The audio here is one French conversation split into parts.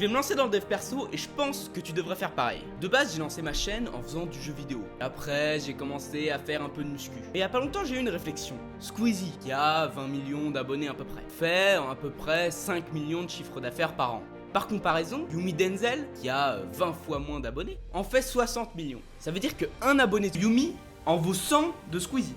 vais me lancer dans le dev perso et je pense que tu devrais faire pareil. De base, j'ai lancé ma chaîne en faisant du jeu vidéo. Après, j'ai commencé à faire un peu de muscu. Et il y a pas longtemps, j'ai eu une réflexion. Squeezie, qui a 20 millions d'abonnés à peu près, fait à peu près 5 millions de chiffre d'affaires par an. Par comparaison, Yumi Denzel, qui a 20 fois moins d'abonnés, en fait 60 millions. Ça veut dire qu'un abonné de Yumi en vaut 100 de Squeezie.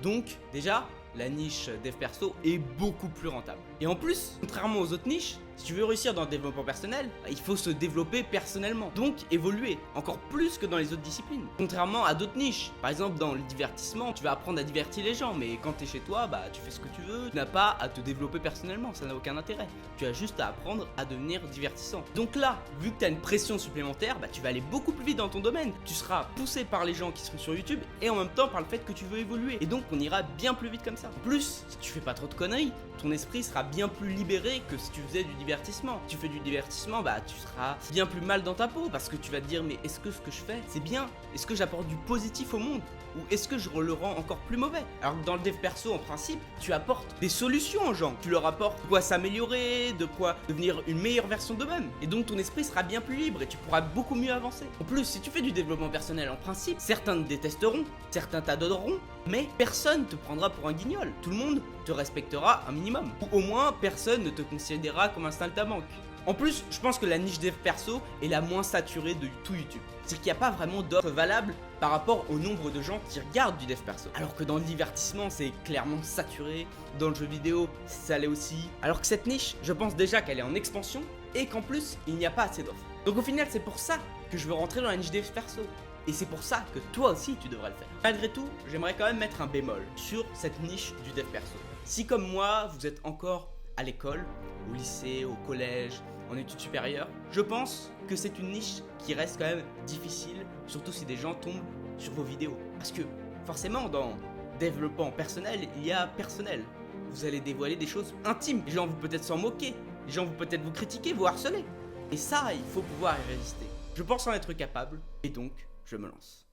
Donc, déjà, la niche dev perso est beaucoup plus rentable. Et en plus, contrairement aux autres niches, si tu veux réussir dans le développement personnel, il faut se développer personnellement, donc évoluer, encore plus que dans les autres disciplines. Contrairement à d'autres niches, par exemple dans le divertissement, tu vas apprendre à divertir les gens, mais quand tu es chez toi, tu fais ce que tu veux, tu n'as pas à te développer personnellement, ça n'a aucun intérêt. Tu as juste à apprendre à devenir divertissant. Donc là, vu que tu as une pression supplémentaire, tu vas aller beaucoup plus vite dans ton domaine. Tu seras poussé par les gens qui seront sur YouTube et en même temps par le fait que tu veux évoluer. Et donc on ira bien plus vite comme ça. En plus, si tu fais pas trop de conneries, ton esprit sera bien plus libéré que si tu faisais du divertissement. Si tu fais du divertissement, tu seras bien plus mal dans ta peau parce que tu vas te dire mais est-ce que ce que je fais c'est bien? Est-ce que j'apporte du positif au monde? Ou est-ce que je le rends encore plus mauvais? Alors que dans le dev perso, en principe, tu apportes des solutions aux gens. Tu leur apportes de quoi s'améliorer, de quoi devenir une meilleure version d'eux-mêmes. Et donc ton esprit sera bien plus libre et tu pourras beaucoup mieux avancer. En plus, si tu fais du développement personnel en principe, certains te détesteront, certains t'adoreront, mais personne ne te prendra pour un guignol. Tout le monde te respectera un minimum. Ou au moins, personne ne te considérera comme un saltimbanque. En plus, je pense que la niche dev perso est la moins saturée de tout YouTube. C'est qu'il n'y a pas vraiment d'offres valables par rapport au nombre de gens qui regardent du dev perso. Alors que dans le divertissement, c'est clairement saturé. Dans le jeu vidéo, ça l'est aussi. Alors que cette niche, je pense déjà qu'elle est en expansion et qu'en plus, il n'y a pas assez d'offres. Donc au final, c'est pour ça que je veux rentrer dans la niche dev perso. Et c'est pour ça que toi aussi tu devrais le faire. Malgré tout, j'aimerais quand même mettre un bémol sur cette niche du dev perso. Si comme moi, vous êtes encore à l'école, au lycée, au collège, en études supérieures, je pense que c'est une niche qui reste quand même difficile, surtout si des gens tombent sur vos vidéos. Parce que forcément, dans développement personnel, il y a personnel. Vous allez dévoiler des choses intimes. Les gens vont peut-être s'en moquer, les gens vont peut-être vous critiquer, vous harceler. Et ça, il faut pouvoir y résister. Je pense en être capable, et donc, je me lance.